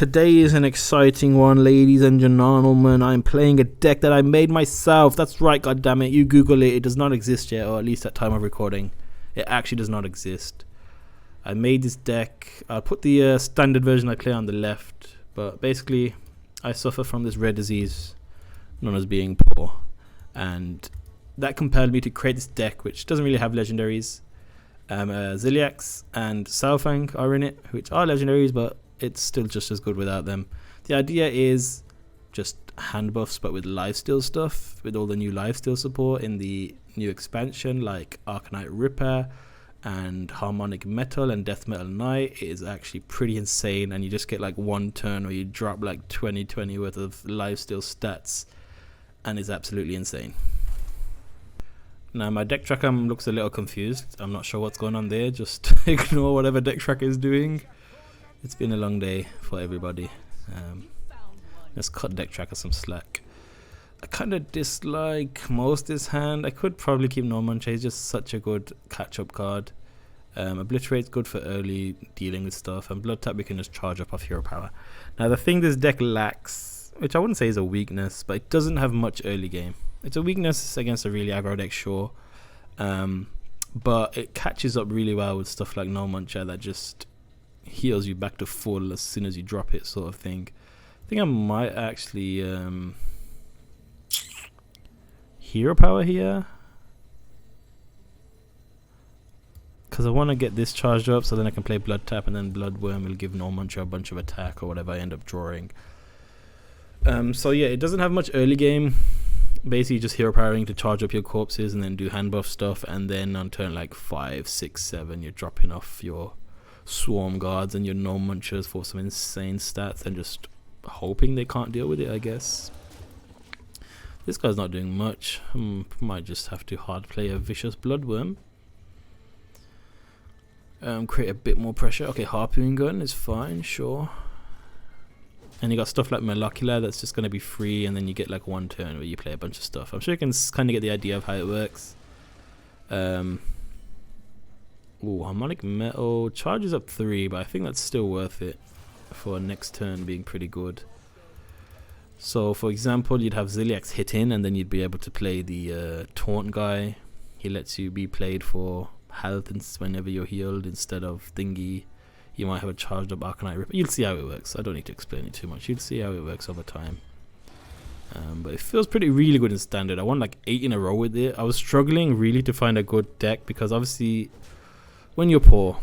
today is an exciting one, ladies and gentlemen. I'm playing a deck that I made myself. That's right, goddammit. You Google it. It does not exist yet, or at least at time of recording. It actually does not exist. I made this deck. I'll put the standard version I play on the left. But basically, I suffer from this rare disease known as being poor. And that compelled me to create this deck, which doesn't really have legendaries. Ziliax and Saurfang are in it, which are legendaries, but it's still just as good without them. The idea is just hand buffs, but with lifesteal stuff, with all the new lifesteal support in the new expansion, like Arcanite Ripper and Harmonic Metal and Death Metal Knight. It is actually pretty insane, and you just get like one turn where you drop like 20 worth of lifesteal stats, and it's absolutely insane. Now my deck tracker looks a little confused. I'm not sure what's going on there. Just ignore whatever deck tracker is doing. It's been a long day for everybody. Let's cut deck tracker some slack. I kind of dislike most this hand. I could probably keep Normanche. It's just such a good catch-up card. Obliterate's good for early dealing with stuff, and Blood Tap we can just charge up off hero power. Now the thing this deck lacks, which I wouldn't say is a weakness, but it doesn't have much early game. It's a weakness against a really aggro deck, sure. But it catches up really well with stuff like Normanche that just heals you back to full as soon as you drop it, sort of thing. I think I might actually hero power here, because I want to get this charged up so then I can play Blood Tap, and then Bloodworm will give Normanche a bunch of attack or whatever I end up drawing. So yeah, it doesn't have much early game. Basically just hero powering to charge up your corpses and then do hand buff stuff, and then on turn like 5, 6, 7 you're dropping off your Swarm Guards and your Normanchers for some insane stats and just hoping they can't deal with it, I guess. This guy's not doing much. Might just have to hard play a Vicious Bloodworm. Create a bit more pressure. Okay, Harpoon Gun is fine, sure. And you got stuff like Molecular that's just going to be free, and then you get like one turn where you play a bunch of stuff. I'm sure you can kind of get the idea of how it works. Harmonic Metal charges up 3, but I think that's still worth it for next turn being pretty good. So for example, you'd have Ziliax hit in, and then you'd be able to play the Taunt guy. He lets you be played for health whenever you're healed instead of thingy. You might have a charged up Arcanite Ripper. You'll see how it works. I don't need to explain it too much. You'll see how it works over time. But it feels really good in standard. I won like 8 in a row with it. I was struggling really to find a good deck, because obviously when you're poor,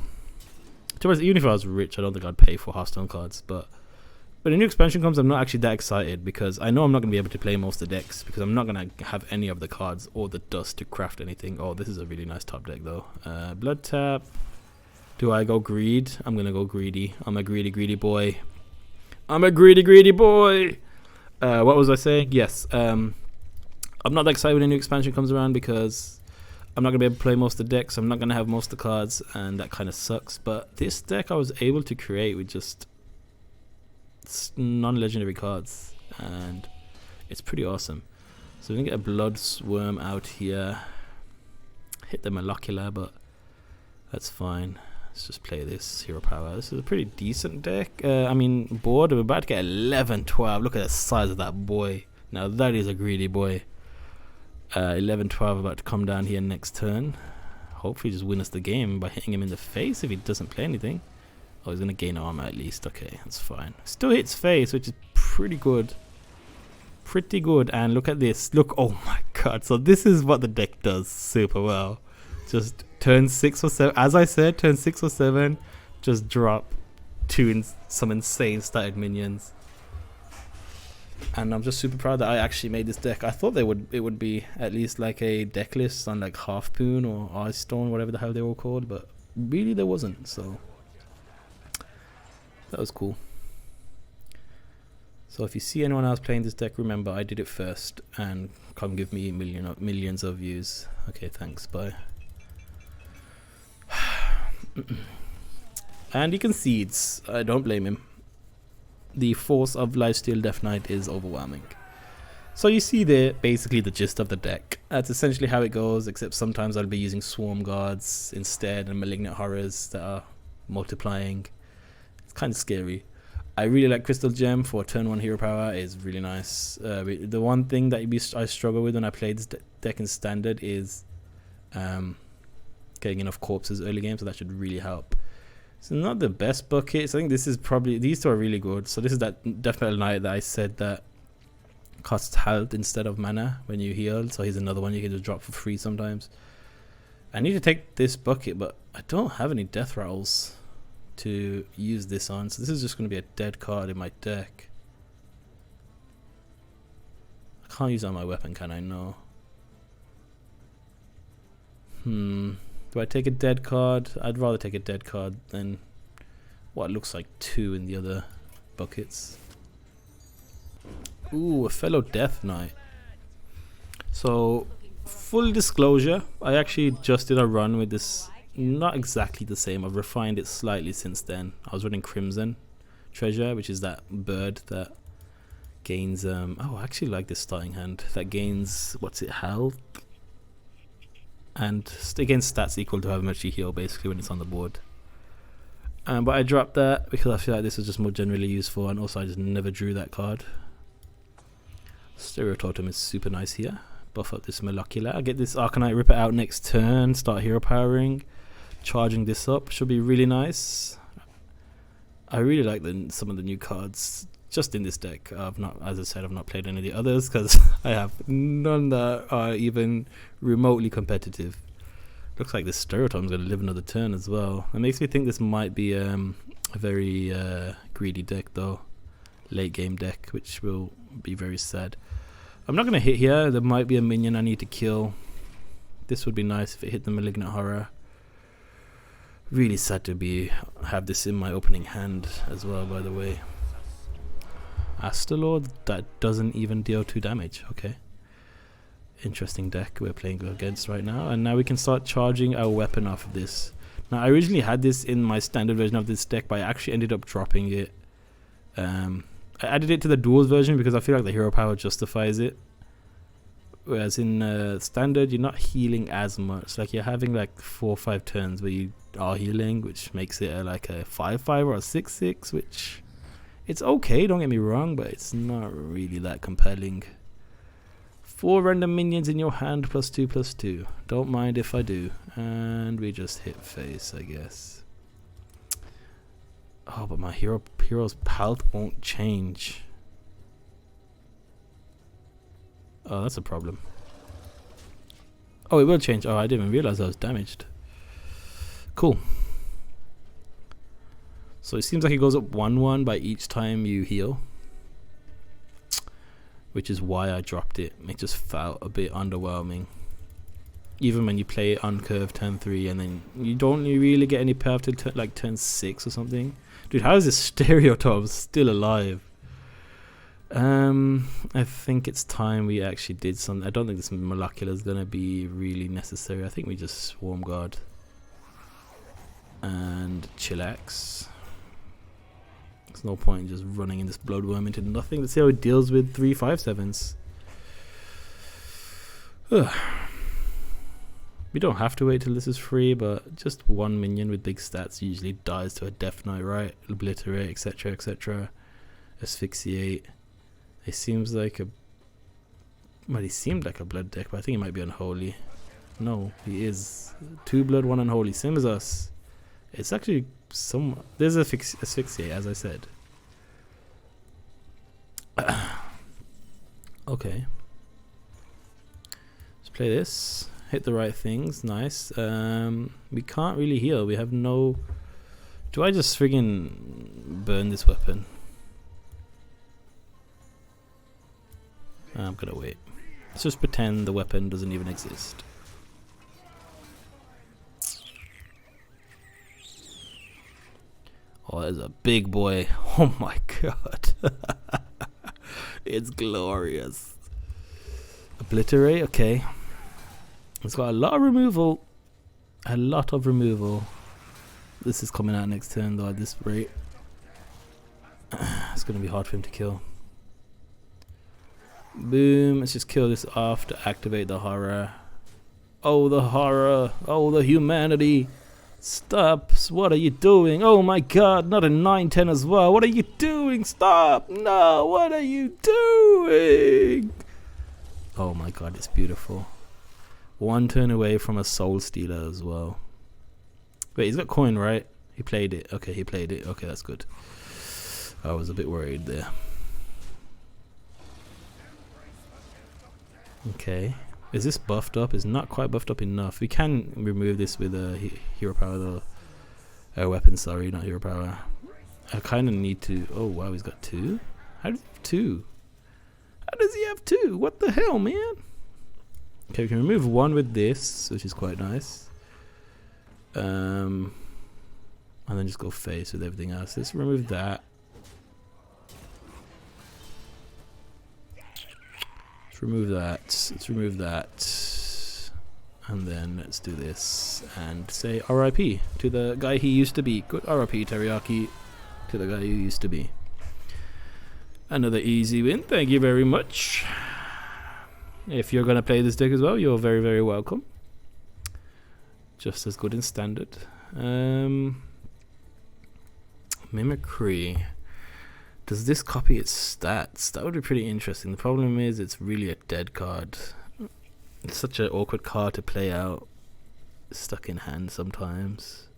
even if I was rich, I don't think I'd pay for Hearthstone cards. But when a new expansion comes, I'm not actually that excited, because I know I'm not going to be able to play most of the decks, because I'm not going to have any of the cards or the dust to craft anything. Oh, this is a really nice top deck though. Blood Tap. Do I go greed? I'm going to go greedy. I'm a greedy boy. I'm a greedy boy. What was I saying? Yes. I'm not that excited when a new expansion comes around, because I'm not going to be able to play most of the decks. I'm not going to have most of the cards, and that kind of sucks. But this deck I was able to create with just non-legendary cards, and it's pretty awesome. So we can get a Blood Swarm out here. Hit the Molecular, but that's fine. Let's just play this hero power. This is a pretty decent deck. Board. We're about to get 11-12. Look at the size of that boy. Now that is a greedy boy. 11-12 about to come down here next turn. Hopefully just win us the game by hitting him in the face if he doesn't play anything. Oh, he's going to gain armor at least. Okay, that's fine. Still hits face, which is pretty good. Pretty good. And look at this. Look, oh my god. So this is what the deck does super well. Just turn 6 or 7, as I said, turn 6 or 7, just drop some insane static minions. And I'm just super proud that I actually made this deck. I thought it would be at least like a deck list on like Hearthstone or Hearthstone, whatever the hell they were called, but really there wasn't, so that was cool. So if you see anyone else playing this deck, remember I did it first, and come give me millions of views. Okay, thanks, bye. And he concedes. I don't blame him. The force of Lifesteal Death Knight is overwhelming. So you see there basically the gist of the deck. That's essentially how it goes, except sometimes I'll be using Swarm Guards instead and Malignant Horrors that are multiplying. It's kind of scary. I really like Crystal Gem for turn 1 hero power. Is really nice. The one thing that I struggle with when I play this deck in standard is getting enough corpses early game, so that should really help. So not the best buckets. I think this is probably, these two are really good. So this is that Death Metal Knight that I said that costs health instead of mana when you heal. So here's another one you can just drop for free sometimes. I need to take this bucket, but I don't have any death rattles to use this on, so this is just going to be a dead card in my deck. I can't use it on my weapon, can I? No. Do I take a dead card? I'd rather take a dead card than what looks like 2 in the other buckets. Ooh, a fellow Death Knight. So, full disclosure, I actually just did a run with this. Not exactly the same. I've refined it slightly since then. I was running Crimson Treasure, which is that bird that gains oh, I actually like this starting hand that gains, what's it, health and against stats equal to how much you heal basically when it's on the board. But I dropped that because I feel like this was just more generally useful, and also I just never drew that card. Stereo Totem is super nice here. Buff up this Molecular. I get this Arcanite, rip it out next turn, start hero powering. Charging this up should be really nice. I really like some of the new cards just in this deck. I've not, as I said, I've not played any of the others because I have none that are even remotely competitive. Looks like this Stereotom's going to live another turn as well. It makes me think this might be a very greedy deck though, late game deck, which will be very sad. I'm not going to hit here. There might be a minion I need to kill. This would be nice if it hit the Malignant Horror. Really sad to have this in my opening hand as well, by the way. Astalord, that doesn't even deal 2 damage. Okay. Interesting deck we're playing against right now. And now we can start charging our weapon off of this. Now, I originally had this in my standard version of this deck, but I actually ended up dropping it. I added it to the Duels version because I feel like the hero power justifies it. Whereas in standard, you're not healing as much. Like you're having like 4 or 5 turns where you are healing, which makes it like a 5/5 or a 6/6, which it's okay, don't get me wrong, but it's not really that compelling. 4 random minions in your hand +2/+2. Don't mind if I do. And we just hit face, I guess. Oh, but my hero's health won't change. Oh, that's a problem. Oh, it will change. Oh, I didn't even realize I was damaged. Cool. So it seems like it goes up 1/1 by each time you heal, which is why I dropped it. It just felt a bit underwhelming. Even when you play it on curve turn 3 and then you don't really get any payoff till like turn 6 or something. Dude, how is this Stereotype still alive? I think it's time we actually did something. I don't think this Molecular is gonna be really necessary. I think we just Swarm Guard and chillax. There's no point in just running in this Bloodworm into nothing. Let's see how it deals with 3 5/7s. We don't have to wait till this is free, but just one minion with big stats usually dies to a Death Knight, right? Obliterate, etc, etc. Asphyxiate. It seems like well, he seemed like a blood deck, but I think he might be unholy. No, he is 2 blood, 1 unholy, same as us. It's actually there's asphyxiate, as I said. Okay. Let's play this. Hit the right things. Nice. We can't really heal. We have no... Do I just friggin' burn this weapon? I'm gonna wait. Let's just pretend the weapon doesn't even exist. Oh, there's a big boy. Oh my god. It's glorious. Obliterate, okay. It's got a lot of removal. A lot of removal. This is coming out next turn though at this rate. It's gonna be hard for him to kill. Boom, let's just kill this off to activate the horror. Oh, the horror. Oh, the humanity. Stop! What are you doing? Oh my god, not a 9-10 as well. What are you doing? Stop! No, what are you doing? Oh my god, it's beautiful. One turn away from a soul stealer as well. Wait, he's got coin, right? He played it. Okay, he played it. Okay, that's good. I was a bit worried there. Okay. Is this buffed up? It's not quite buffed up enough. We can remove this with a hero power though. Weapon, sorry, not hero power. I kind of need to... Oh wow, he's got 2? How does he have 2? How does he have 2? What the hell, man? Okay, we can remove 1 with this, which is quite nice. And then just go face with everything else. Let's remove that. Let's remove that. Let's remove that. And then let's do this and say RIP to the guy he used to be. Good RIP, Teriyaki, to the guy you used to be. Another easy win. Thank you very much. If you're going to play this deck as well, you're very, very welcome. Just as good in standard. Mimicry. Does this copy its stats? That would be pretty interesting. The problem is it's really a dead card. It's such an awkward card to play out. It's stuck in hand sometimes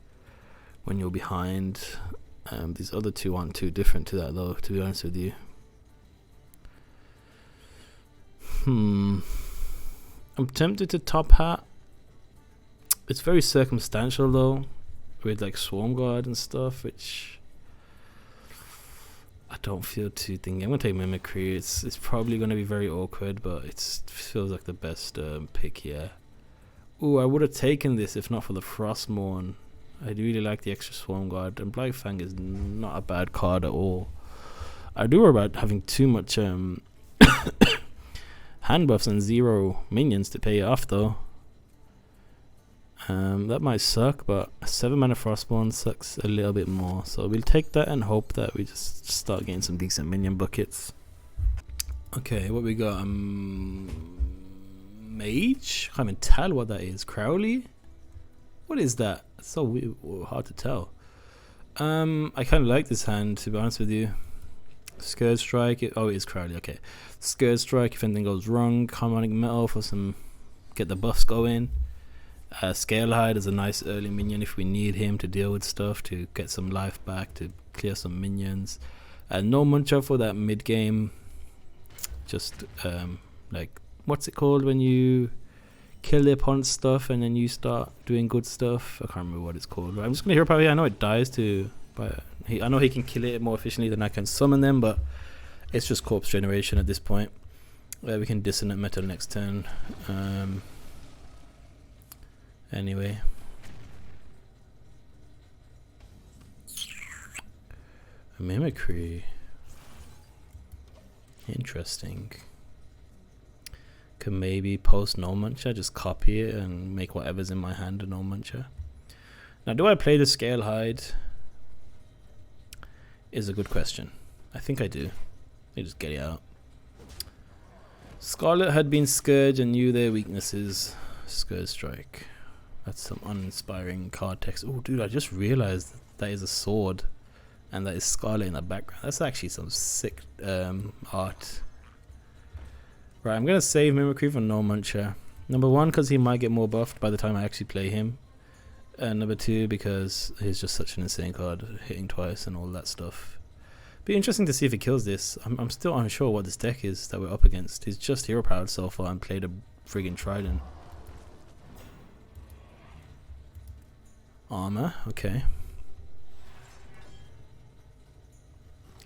when you're behind. These other two aren't too different to that though, to be honest with you. I'm tempted to top hat. It's very circumstantial though, with like Swarm Guard and stuff, which I don't feel too thingy. I'm gonna take Mimicry. It's probably gonna be very awkward, but it feels like the best pick here. Ooh, I would have taken this if not for the Frostmourne. I really like the extra Swarm Guard, and Blightfang is not a bad card at all. I do worry about having too much hand buffs and 0 minions to pay it off though. That might suck, but 7 mana Frostborn sucks a little bit more. So we'll take that and hope that we just start getting some decent minion buckets. Okay, what we got? Mage? I can't even tell what that is. Crowley? What is that? It's so weird, hard to tell. I kind of like this hand, to be honest with you. Scourge Strike. Oh, it is Crowley. Okay. Scourge Strike if anything goes wrong. Harmonic Metal for some... get the buffs going. Scalehide is a nice early minion if we need him to deal with stuff, to get some life back, to clear some minions. No Muncher for that mid game. Just like, what's it called when you kill the opponent's stuff and then you start doing good stuff? I can't remember what it's called. I'm just gonna hear probably. I know it dies too, but I know he can kill it more efficiently than I can summon them, but it's just corpse generation at this point. We can Dissonant Metal next turn. Anyway, Mimicry. Interesting. Can maybe post No Muncher, just copy it and make whatever's in my hand a No Muncher. Now, do I play the Scalehide? Is a good question. I think I do. Let me just get it out. Scarlet had been Scourge and knew their weaknesses. Scourge Strike. That's some uninspiring card text. Oh, dude, I just realized that is a sword. And that is Scarlet in the background. That's actually some sick art. Right, I'm going to save Mimicry for No Muncher. Number 1, because he might get more buffed by the time I actually play him. And number 2, because he's just such an insane card. Hitting twice and all that stuff. Be interesting to see if he kills this. I'm still unsure what this deck is that we're up against. He's just hero powered so far and played a friggin' Trident. Armor, okay.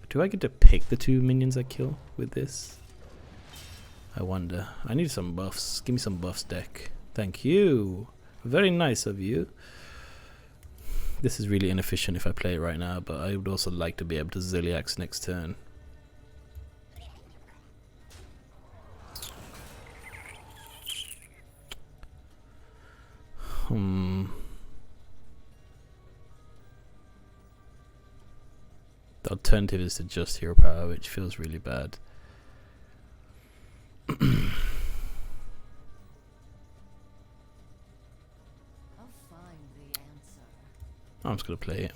Do I get to pick the 2 minions I kill with this? I wonder. I need some buffs. Give me some buffs, deck. Thank you. Very nice of you. This is really inefficient if I play it right now, but I would also like to be able to Zilliax next turn. The alternative is to just hero power, which feels really bad. I'll find the answer. I'm just gonna play it.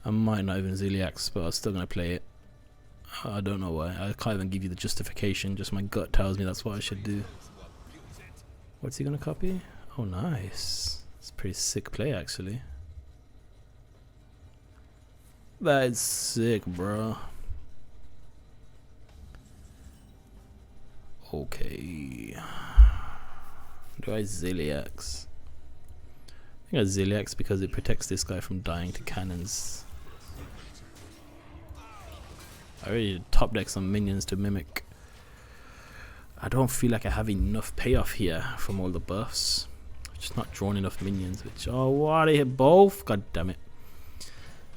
I might not even Ziliax, but I'm still gonna play it. I don't know why. I can't even give you the justification. Just my gut tells me that's what I should do. What's he gonna copy? Oh, nice. It's a pretty sick play, actually. That is sick, bro. Okay. Do I Ziliax? I think I Ziliax because it protects this guy from dying to cannons. I already top deck some minions to mimic. I don't feel like I have enough payoff here from all the buffs. Just not drawn enough minions, which, oh, what, I hit both? God damn it.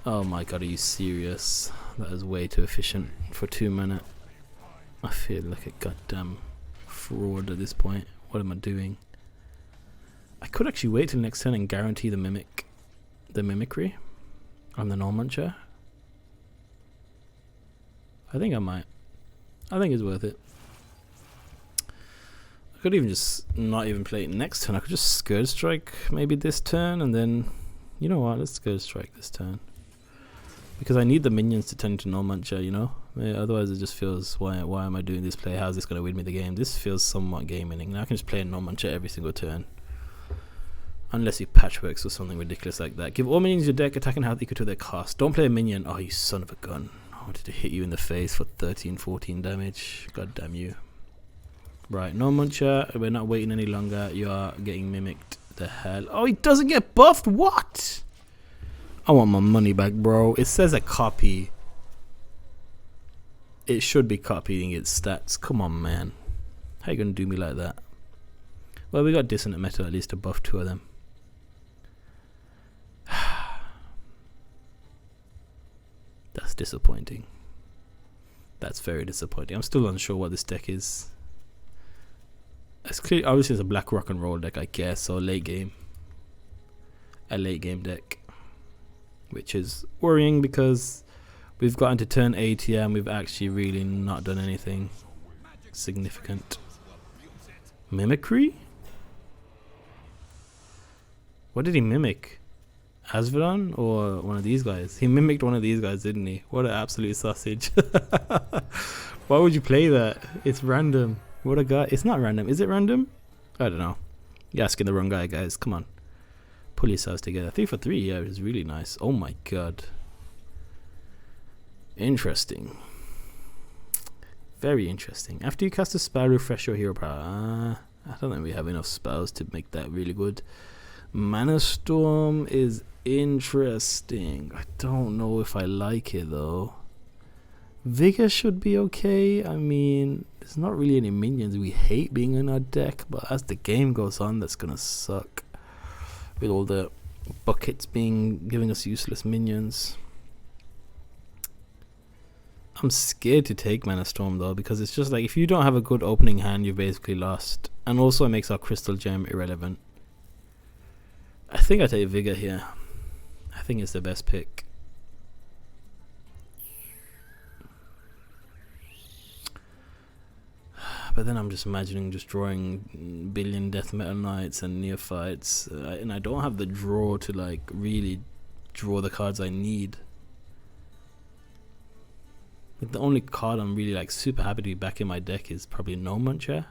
Oh my god, are you serious? That is way too efficient for 2 minutes. I feel like a goddamn fraud at this point. What am I doing? I could actually wait till next turn and guarantee the mimicry on the null muncher. I think I might. I think it's worth it. I could even just not even play it next turn. I could just Scourge Strike maybe this turn, and then, you know what, let's Scourge Strike this turn. Because I need the minions to turn into null muncher, you know? Yeah, otherwise it just feels, why am I doing this play? How's this going to win me the game? This feels somewhat game winning. Now I can just play a null muncher every single turn. Unless he patchworks or something ridiculous like that. Give all minions your deck attack and health equal to their cost. Don't play a minion. Oh, you son of a gun. I wanted to hit you in the face for 13, 14 damage. God damn you. Right, no muncher. We're not waiting any longer. You are getting mimicked. The hell? Oh, he doesn't get buffed? What? I want my money back, bro. It says a copy. It should be copying its stats. Come on, man. How you gonna do me like that? Well, we got Dissonant Metal at least to buff 2 of them. That's disappointing. That's very disappointing. I'm still unsure what this deck is. It's clear, obviously it's a black rock and roll deck, I guess, so late game. A late game deck. Which is worrying because we've gotten to turn 80 and we've actually really not done anything significant. Mimicry? What did he mimic? Asvedon or one of these guys? He mimicked one of these guys, didn't he? What an absolute sausage. Why would you play that? It's random. What a guy. It's not random. Is it random? I don't know. You're asking the wrong guy, guys. Come on. Pull yourselves together. 3 for 3, yeah, it is really nice. Oh my god. Interesting. Very interesting. After you cast a spell, refresh your hero power. I don't think we have enough spells to make that really good. Mana Storm is interesting. I don't know if I like it though. Vigor should be okay. I mean, there's not really any minions we hate being in our deck, but as the game goes on, that's gonna suck. With all the buckets giving us useless minions. I'm scared to take Mana Storm though, because it's just like if you don't have a good opening hand, you've basically lost. And also it makes our Crystal Gem irrelevant. I think I take Vigor here. I think it's the best pick. But then I'm just imagining just drawing billion Death Metal Knights and Neophytes, and I don't have the draw to like really draw the cards I need. Like the only card I'm really like super happy to be back in my deck is probably No Muncher.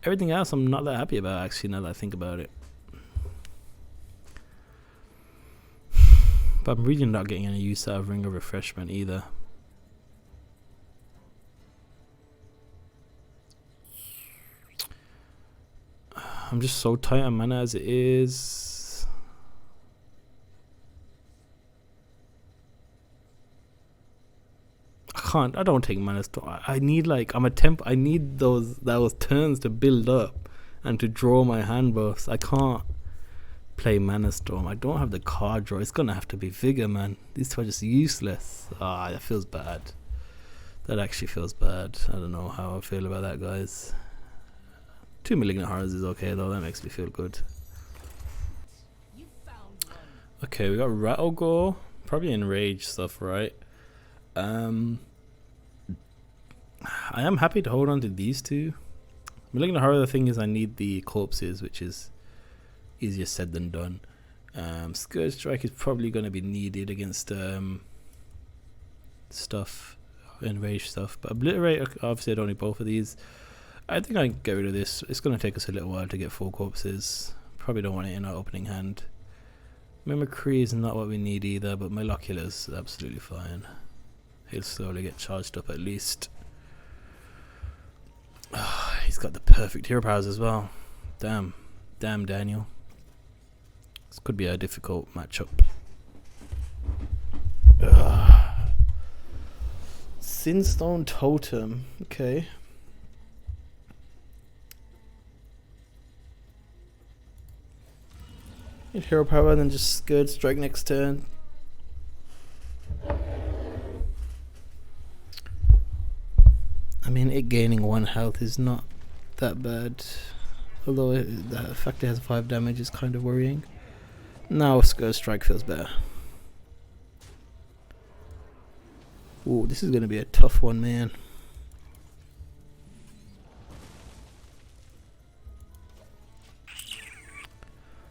Everything else I'm not that happy about actually, now that I think about it. But I'm really not getting any use out of Ring of Refreshment either. I'm just so tight on mana as it is. I don't take Mana Storm. I need like, I need those turns to build up and to draw my hand buffs. I can't play Mana Storm. I don't have the card draw. It's gonna have to be Vigor, man. These two are just useless. Ah, that feels bad. That actually feels bad. I don't know how I feel about that, guys. 2 Malignant Horrors is okay though, that makes me feel good. Okay, we got Rattlegore. Probably Enrage stuff, right? I am happy to hold on to these two. Malignant Horror, the thing is I need the corpses, which is easier said than done. Scourge Strike is probably going to be needed against stuff, enrage stuff, but Obliterate, obviously I don't need both of these. I think I can get rid of this. It's going to take us a little while to get 4 corpses. Probably don't want it in our opening hand. Mimicry is not what we need either, but Molecular is absolutely fine. He'll slowly get charged up at least. Oh, he's got the perfect hero powers as well. Damn Daniel. This could be a difficult matchup. Sinstone Totem. Okay. Get hero power and then just Scourge Strike next turn. I mean, it gaining 1 health is not that bad. Although the fact it has 5 damage is kind of worrying. Now Scourge Strike feels better. Ooh, this is going to be a tough one, man.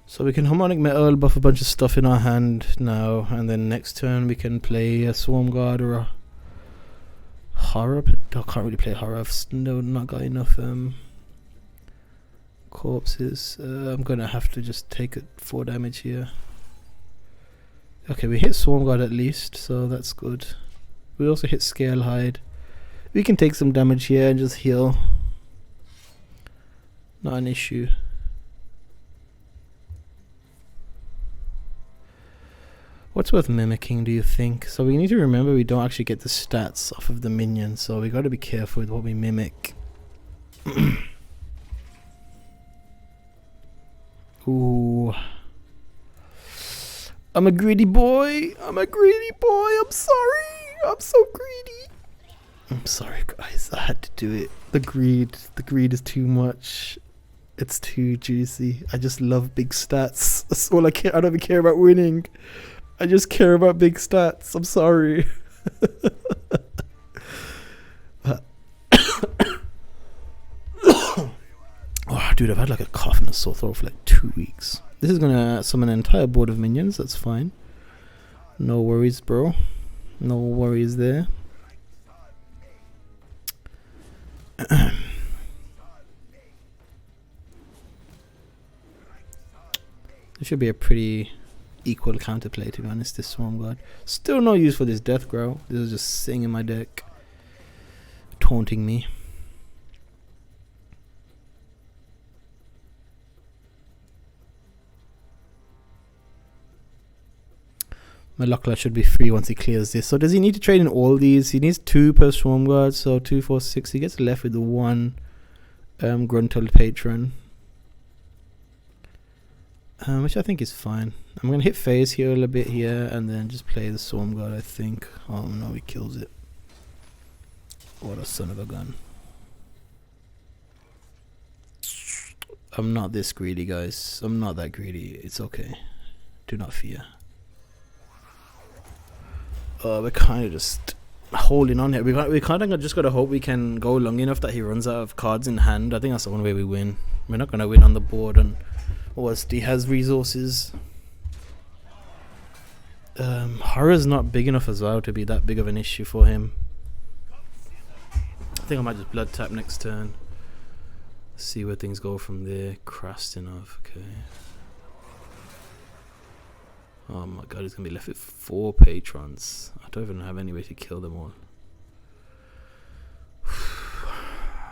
So we can Harmonic Metal, buff a bunch of stuff in our hand now, and then next turn we can play a Swarm Guard or a Horror. But I can't really play Horror. I've not got enough corpses. I'm going to have to just take 4 damage here. Okay, we hit Swarm Guard at least, so that's good. We also hit Scale Hide. We can take some damage here and just heal. Not an issue. What's worth mimicking, do you think? So we need to remember we don't actually get the stats off of the minion, so we got to be careful with what we mimic. Ooh. I'm a greedy boy. I'm sorry. I'm so greedy. I'm sorry, guys. I had to do it. The greed is too much. It's too juicy. I just love big stats. That's all I care. I don't even care about winning. I just care about big stats. I'm sorry. Oh, dude, I've had like a cough and a sore throat for like 2 weeks. This is gonna summon an entire board of minions. That's fine. No worries, bro. No worries there. It should be a pretty equal counterplay, to be honest, this Swarm Guard. Still no use for this Death Growl. This is just sitting in my deck, taunting me. Malakla should be free once he clears this. So does he need to trade in all these? He needs 2 per Swarm Guard, so 2, 4, 6. He gets left with the 1 Gruntled Patron. Which I think is fine. I'm going to hit Phase Heal a bit here and then just play the Swarm Guard, I think. Oh no, he kills it. What a son of a gun. I'm not this greedy, guys. I'm not that greedy. It's okay. Do not fear. We're kind of just holding on here. We kind of just got to hope we can go long enough that he runs out of cards in hand. I think that's the only way we win. We're not going to win on the board and he has resources. Horror's not big enough as well to be that big of an issue for him. I think I might just blood tap next turn. See where things go from there. Krastinov, okay. Oh my god, he's gonna be left with 4 patrons. I don't even have any way to kill them all.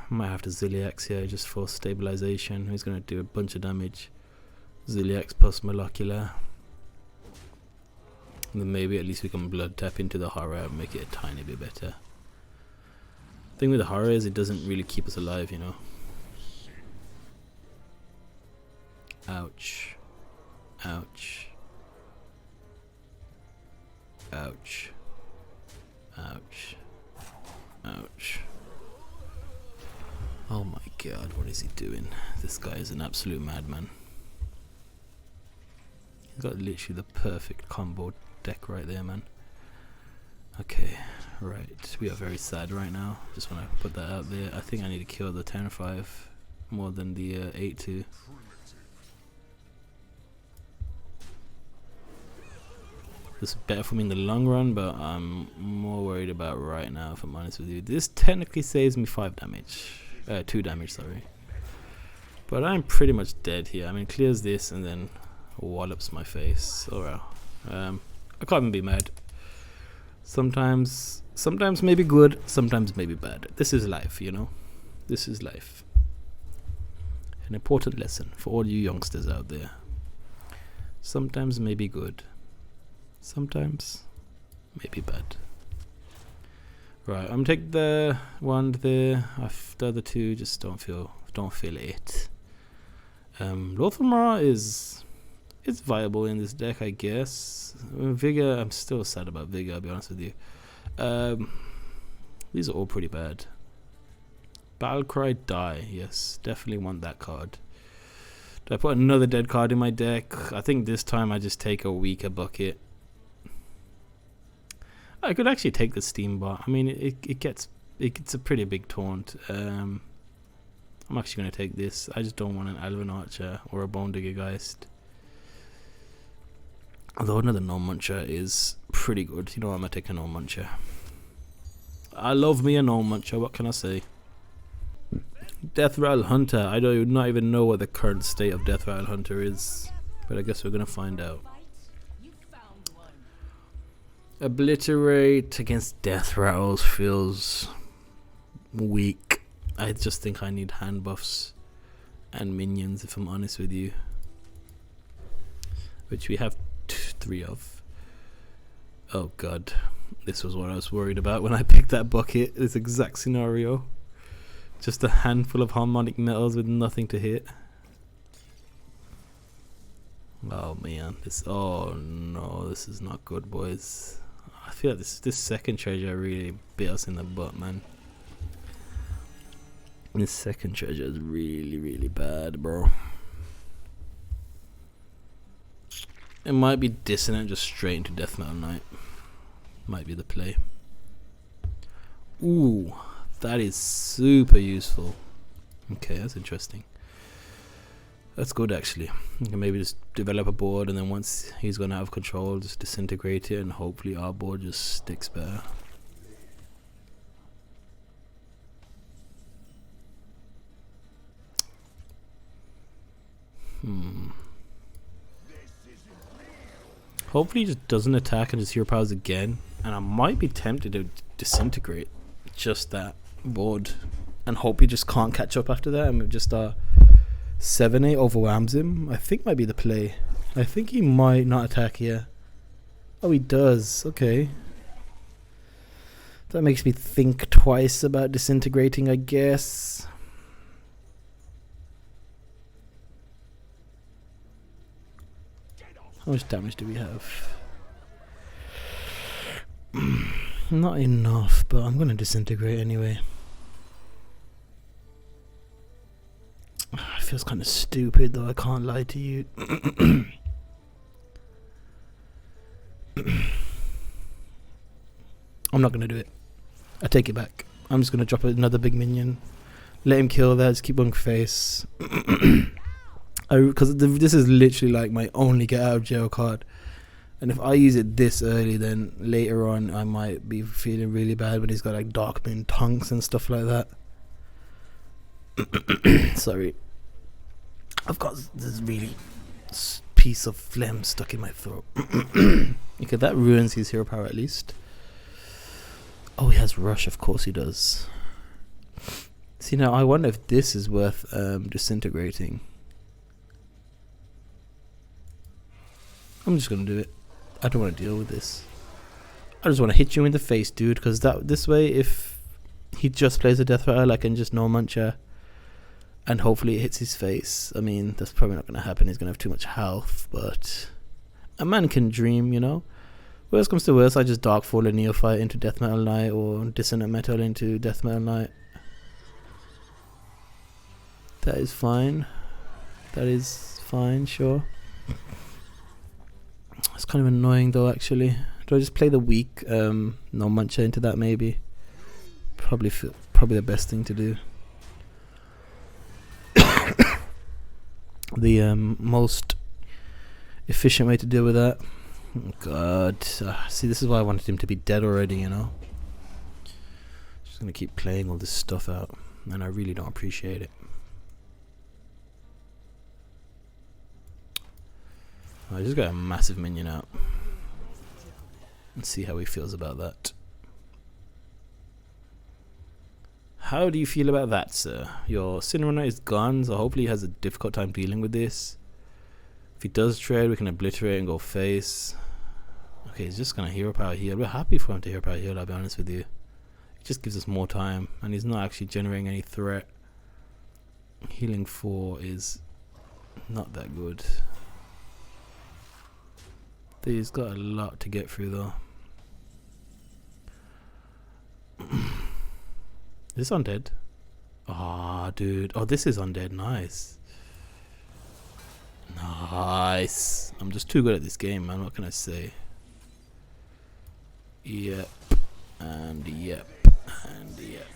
Might have to Ziliax here just for stabilization. He's gonna do a bunch of damage. Ziliax plus Molecular. And then maybe at least we can blood tap into the Horror and make it a tiny bit better. The thing with the Horror is it doesn't really keep us alive, you know. Ouch. Ouch. Ouch. Ouch. Ouch. Oh my god, what is he doing? This guy is an absolute madman. He's got literally the perfect combo deck right there, man. Okay, right. We are very sad right now. Just want to put that out there. I think I need to kill the 10-5 more than the 8-2. This is better for me in the long run, but I'm more worried about right now, if I'm honest with you. This technically saves me 5 damage. 2 damage, sorry. But I'm pretty much dead here. I mean, clears this and then wallops my face. Oh well. I can't even be mad. Sometimes maybe good, sometimes maybe bad. This is life, you know? This is life. An important lesson for all you youngsters out there. Sometimes maybe good. Sometimes maybe bad. Right, I'm taking the one there. The other two just don't feel it. Lothar is viable in this deck, I guess. Vigor, I'm still sad about Vigor, I'll be honest with you. These are all pretty bad. Battlecry, die. Yes, definitely want that card. Do I put another dead card in my deck? I think this time I just take a weaker bucket. I could actually take the Steambot. I mean, it gets a pretty big taunt. I'm actually going to take this. I just don't want an Elven Archer or a Bone Digger Geist. Although another Gnome Muncher is pretty good. You know what, I'm going to take a Gnome Muncher. I love me a Gnome Muncher, what can I say? Death Rattle Hunter. I do not even know what the current state of Death Rattle Hunter is. But I guess we're going to find out. Obliterate against Death Rattles feels weak. I just think I need hand buffs and minions, if I'm honest with you. Which we have 3 of. Oh god. This was what I was worried about when I picked that bucket. This exact scenario. Just a handful of harmonic metals with nothing to hit. Oh man. Oh no, this is not good, boys. I feel like this second treasure really bit us in the butt, man. This second treasure is really bad, bro. It might be Dissonant just straight into Death Metal Knight. Might be the play. Ooh, that is super useful. Okay, that's interesting. That's good actually. You can maybe just develop a board and then once he's gone out of control, just disintegrate it and hopefully our board just sticks better. Hopefully he just doesn't attack and just hero powers again. And I might be tempted to disintegrate just that board and hope he just can't catch up after that and just 7-8 overwhelms him. I think might be the play. I think he might not attack here. Oh, he does. Okay. That makes me think twice about disintegrating, I guess. How much damage do we have? Not enough, but I'm gonna disintegrate anyway. It feels kind of stupid though, I can't lie to you. I'm not gonna do it. I take it back. I'm just gonna drop another big minion. Let him kill that, just keep on face. Because this is literally like my only get out of jail card. And if I use it this early, then later on I might be feeling really bad when he's got like Darkmoon Tonks and stuff like that. Sorry. I've got this really piece of phlegm stuck in my throat. Okay, that ruins his hero power at least. Oh, he has Rush, of course he does. See, now I wonder if this is worth disintegrating. I'm just gonna do it. I don't want to deal with this. I just want to hit you in the face, dude, because this way, if he just plays a Death Rattle, I can just no muncher, and hopefully it hits his face. I mean, that's probably not gonna happen. He's gonna have too much health, but a man can dream, you know. Worst comes to worst, I just Darkfall a Neophyte into Death Metal Knight or Dissonant Metal into Death Metal Knight. That is fine. That is fine, sure. It's kind of annoying though, actually. Do I just play the weak no muncher into that maybe? Probably the best thing to do. The most efficient way to deal with that. Oh God. See, this is why I wanted him to be dead already, you know? Just gonna keep playing all this stuff out, and I really don't appreciate it. I just got a massive minion out. Let's see how he feels about that. How do you feel about that, sir? Your Cinderunner is gone, so hopefully he has a difficult time dealing with this. If he does trade, we can obliterate and go face. Okay, he's just gonna hero power heal. We're happy for him to hero power heal, I'll be honest with you. It just gives us more time, and he's not actually generating any threat. Healing 4 is not that good. He's got a lot to get through though. Is this undead? Ah, dude. Oh, this is undead. Nice. Nice. I'm just too good at this game, man. What can I say? Yep. And yep. And yep.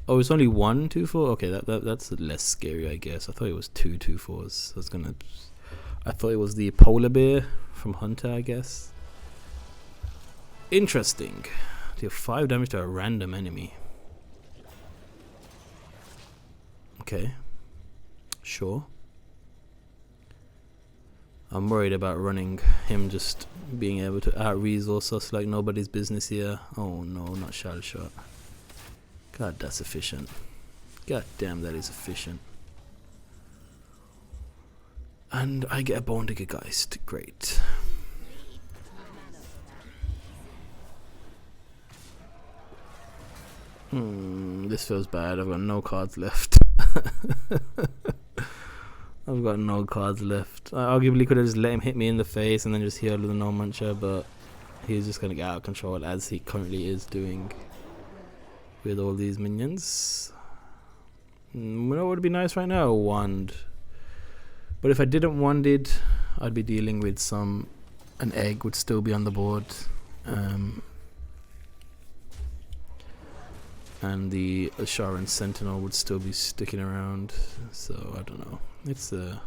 Oh, it's only 1 2/4. Okay, that's less scary, I guess. I thought it was 2 2/4s. I thought it was the polar bear from Hunter, I guess. Interesting. Deal 5 damage to a random enemy. Okay. Sure. I'm worried about running him just being able to out-resource us like nobody's business here. Oh no, not shell shot. God, that's efficient. God damn, that is efficient. And I get a Bone Digger Geist. Great. This feels bad. I've got no cards left. I've got no cards left. I arguably could have just let him hit me in the face and then just healed with a no muncher, but he's just going to get out of control as he currently is doing with all these minions. You know what would be nice right now? A wand. But if I didn't wand it, I'd be dealing with an egg would still be on the board. And the Sharon Sentinel would still be sticking around. So I don't know. It's a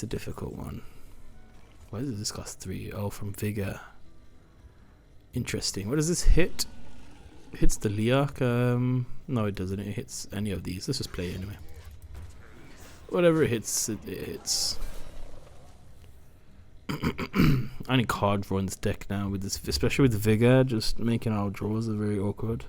difficult one. Why does this cost 3? Oh, from Vigor. Interesting. What does this hit? It hits the Liak. No, it doesn't. It hits any of these. Let's just play it anyway. Whatever it hits, it hits. I need card draw in this deck now, with this, especially with Vigor. Just making our draws are very awkward.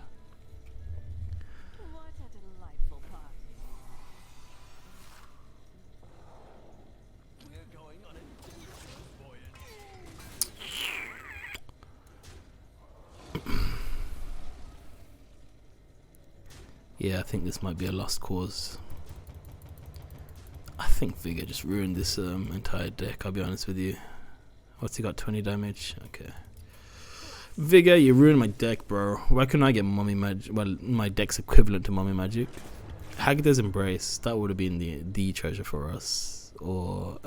Yeah, I think this might be a lost cause. I think Vigor just ruined this entire deck, I'll be honest with you. What's he got? 20 damage? Okay. Vigor, you ruined my deck, bro. Why couldn't I get Mummy Magic? Well, my deck's equivalent to Mummy Magic. Haggar's Embrace, that would have been the treasure for us. Or,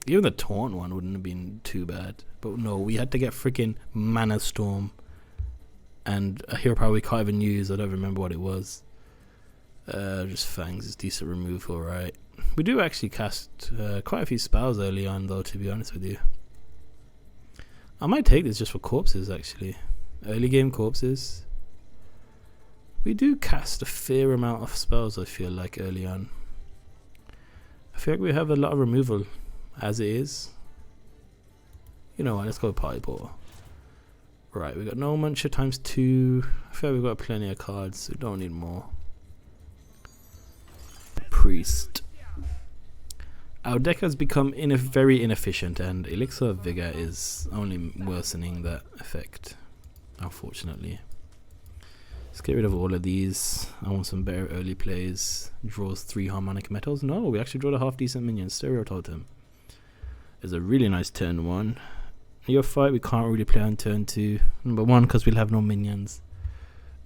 even the Taunt one wouldn't have been too bad. But no, we had to get freaking Mana Storm. And a hero power we can't even use. I don't remember what it was. Just Fangs is decent removal, right? We do actually cast quite a few spells early on, though, to be honest with you. I might take this just for corpses, actually. Early game corpses. We do cast a fair amount of spells, I feel like, early on. I feel like we have a lot of removal as it is. You know what, let's go Party Porter. Right, we got no muncher times 2. I feel like we've got plenty of cards, so we don't need more. Priest. Our deck has become very inefficient, and Elixir of Vigor is only worsening that effect, unfortunately. Let's get rid of all of these. I want some better early plays. Draws 3 harmonic metals. No, we actually draw a half decent minion. Stereo Totem is a really nice turn 1. Your fight, we can't really play on turn 2. Number 1, because we'll have no minions.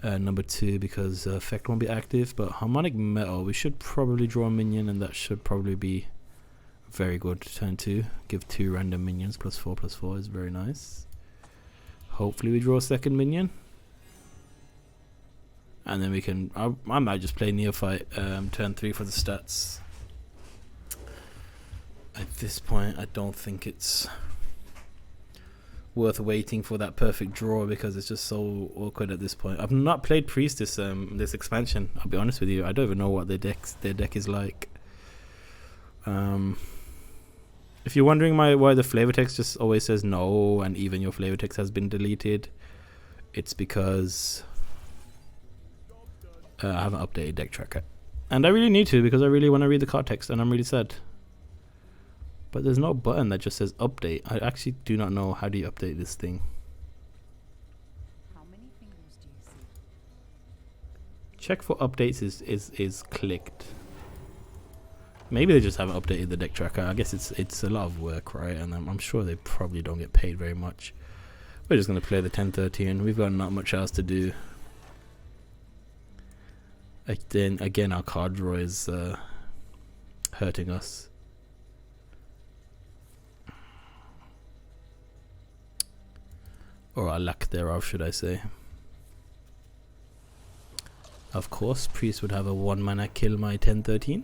Number 2, because effect won't be active. But harmonic metal, we should probably draw a minion, and that should probably be very good. Turn 2, give 2 random minions. +4/+4 is very nice. Hopefully we draw a second minion. and then we can. I might just play Neophyte turn 3 for the stats. At this point, I don't think it's worth waiting for that perfect draw because it's just so awkward at this point. I've not played Priest this expansion. I'll be honest with you. I don't even know what their deck is like. If you're wondering why the flavor text just always says no, and even your flavor text has been deleted, it's because I haven't updated deck tracker, and I really need to because I really want to read the card text, and I'm really sad. But there's no button that just says update. I actually do not know how do you update this thing. How many fingers do you see? Check for updates is clicked. Maybe they just haven't updated the deck tracker. I guess it's a lot of work, right? And I'm sure they probably don't get paid very much. We're just gonna play the 10-13. We've got not much else to do. Then again, our card draw is hurting us. Or our lack thereof, should I say. Of course, Priest would have a 1-mana kill my 10-13.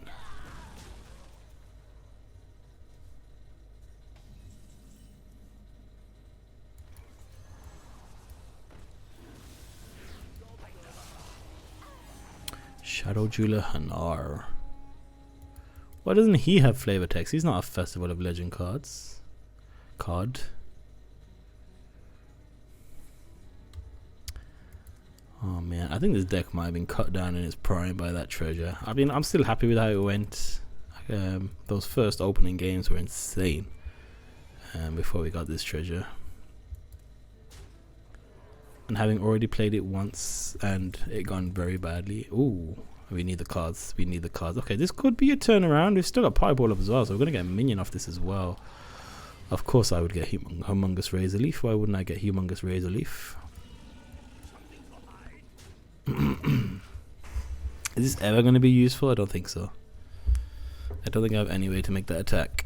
Shadow Jeweler Hanar. Why doesn't he have flavor text? He's not a Festival of Legend card. Oh man, I think this deck might have been cut down in its prime by that treasure. I mean, I'm still happy with how it went. Those first opening games were insane. Before we got this treasure. And having already played it once and it gone very badly. Ooh, we need the cards. We need the cards. Okay, this could be a turnaround. We've still got Pieball up as well, so we're going to get a minion off this as well. Of course I would get Humongous Razor Leaf. Why wouldn't I get Humongous Razor Leaf? Is this ever going to be useful? I don't think so. I don't think I have any way to make that attack.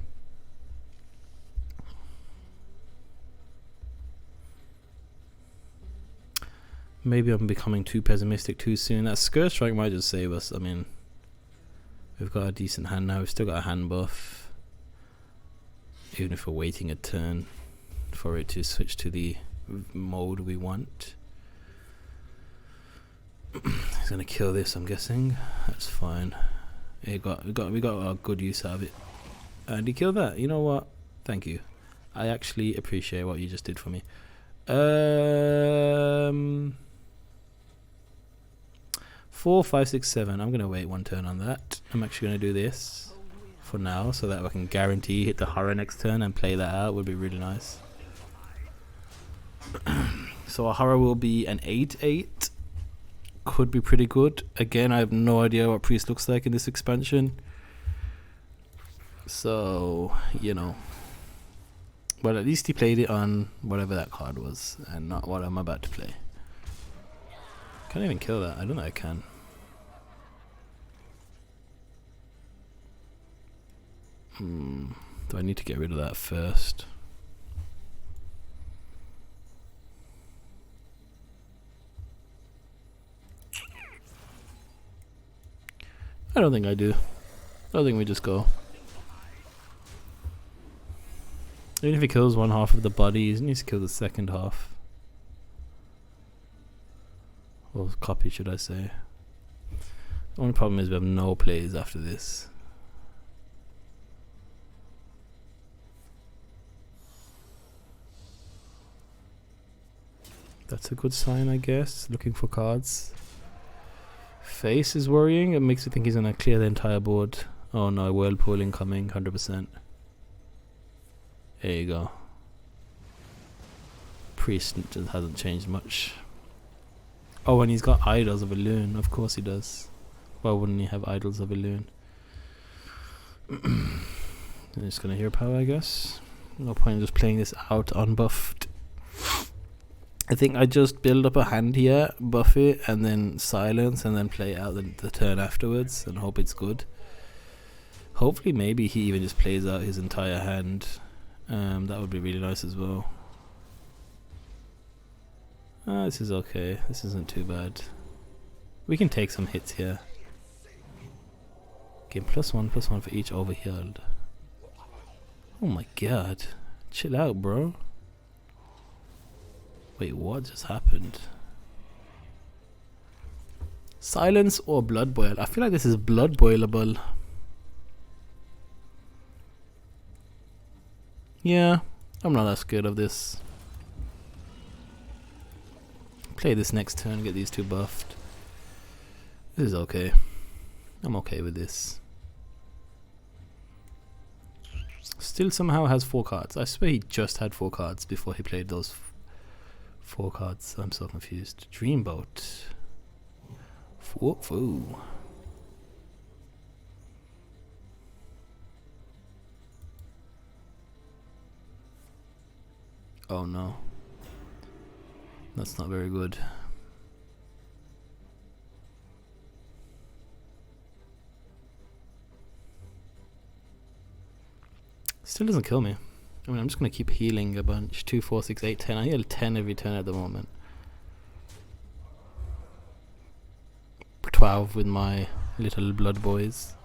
Maybe I'm becoming too pessimistic too soon. That Skirt Strike might just save us. I mean, we've got a decent hand now. We've still got a hand buff. Even if we're waiting a turn for it to switch to the mode we want. He's gonna kill this, I'm guessing. That's fine. We got a good use out of it. And he killed that. You know what? Thank you. I actually appreciate what you just did for me. 4, 5, 6, 7. I'm gonna wait one turn on that. I'm actually gonna do this for now so that I can guarantee hit the horror next turn and play that out. Would be really nice. So a horror will be an 8/8. Could be pretty good. Again, I have no idea what Priest looks like in this expansion. So, you know. But at least he played it on whatever that card was and not what I'm about to play. Can't even kill that. I don't know I can. Do I need to get rid of that first? I don't think I do. I think we just go. Even if he kills one half of the body, he needs to kill the second half. Or copy, should I say. The only problem is we have no plays after this. That's a good sign, I guess. Looking for cards. Face is worrying. It makes me think he's gonna clear the entire board. Oh no, Whirlpool incoming, 100%. There you go. Priest just hasn't changed much. Oh, and he's got Idols of Elune. Of course he does. Why wouldn't he have Idols of Elune? I'm just gonna hear power, I guess. No point in just playing this out unbuffed. I think I just build up a hand here, buff it, and then silence, and then play out the turn afterwards, and hope it's good. Hopefully, maybe he even just plays out his entire hand. That would be really nice as well. This is okay. This isn't too bad. We can take some hits here. Gain +1, +1 for each overhealed. Oh my god. Chill out, bro. Wait, what just happened? Silence or blood boil? I feel like this is blood boilable. Yeah, I'm not that scared of this. Play this next turn, get these two buffed. This is okay. I'm okay with this. Still somehow has 4 cards. I swear he just had 4 cards before he played those 4 cards. I'm so confused. Dreamboat. Foo. Oh no. That's not very good. Still doesn't kill me. I mean, I'm just gonna keep healing a bunch. 2, 4, 6, 8, 10. I heal 10 every turn at the moment. 12 with my little blood boys.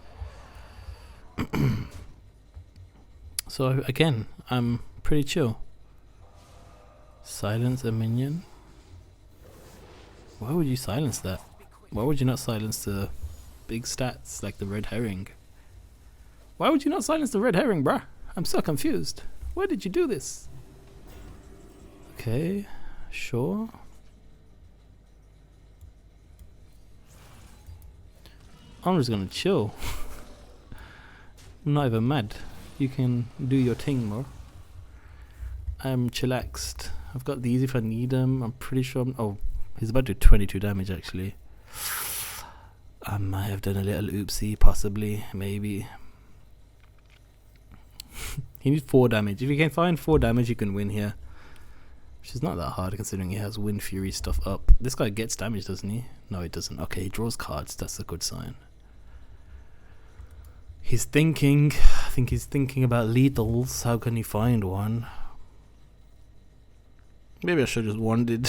So again, I'm pretty chill. Silence a minion? Why would you silence that? Why would you not silence the big stats like the red herring? Why would you not silence the red herring, bruh? I'm so confused. Why did you do this? Okay, sure. I'm just gonna chill. I'm not even mad. You can do your thing, bro. I'm chillaxed. I've got these if I need them. I'm pretty sure oh, he's about to do 22 damage actually. I might have done a little oopsie, possibly, maybe. He needs 4 damage. If you can find 4 damage, you can win here. Which is not that hard considering he has Wind Fury stuff up. This guy gets damage, doesn't he? No, he doesn't. Okay, he draws cards. That's a good sign. He's thinking. I think he's thinking about lethals. How can he find one? Maybe I should have just wanded.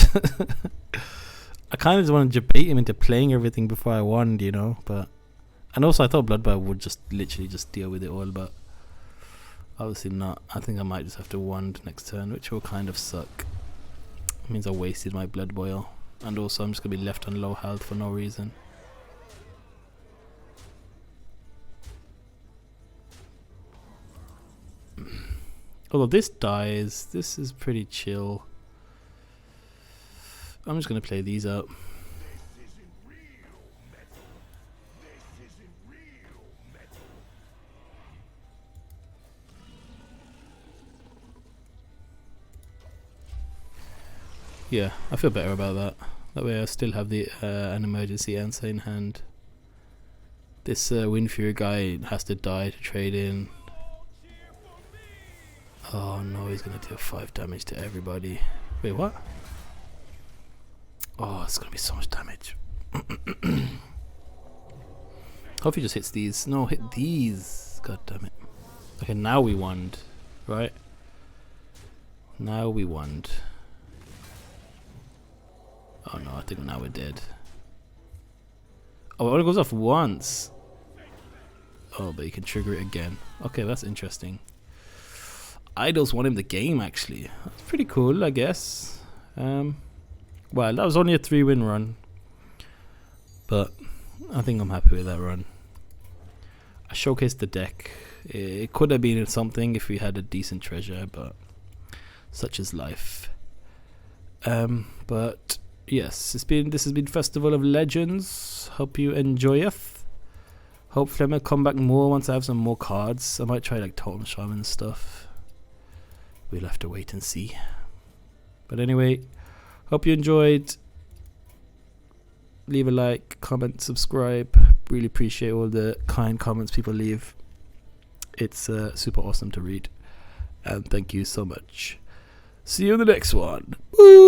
I kind of just want to debate him into playing everything before I wand, you know. But and also I thought Bloodbath would just literally just deal with it all, but obviously not. I think I might just have to wand next turn, which will kind of suck. It means I wasted my blood boil, and also I'm just gonna be left on low health for no reason. Although this dies, this is pretty chill. I'm just gonna play these out. Yeah, I feel better about that. That way I still have the an emergency answer in hand. This Wind Fury guy has to die to trade in. Oh no, he's gonna deal 5 damage to everybody. Wait, what? Oh, it's gonna be so much damage. Hope he just hits these. No, hit these. God damn it. Okay, now we wand, right? Now we wand. Oh no, I think now we're dead. Oh, it only goes off once. Oh, but you can trigger it again. Okay, that's interesting. Idols won him the game, actually. That's pretty cool, I guess. Well, that was only a 3-win run. But I think I'm happy with that run. I showcased the deck. It could have been something if we had a decent treasure, but such is life. But yes, this has been Festival of Legends. Hope you enjoy it. Hopefully I'm gonna come back more once I have some more cards. I might try like Totem Shaman and stuff. We'll have to wait and see. But anyway, hope you enjoyed. Leave a like, comment, subscribe. Really appreciate all the kind comments people leave. It's super awesome to read. And thank you so much. See you in the next one. Woo!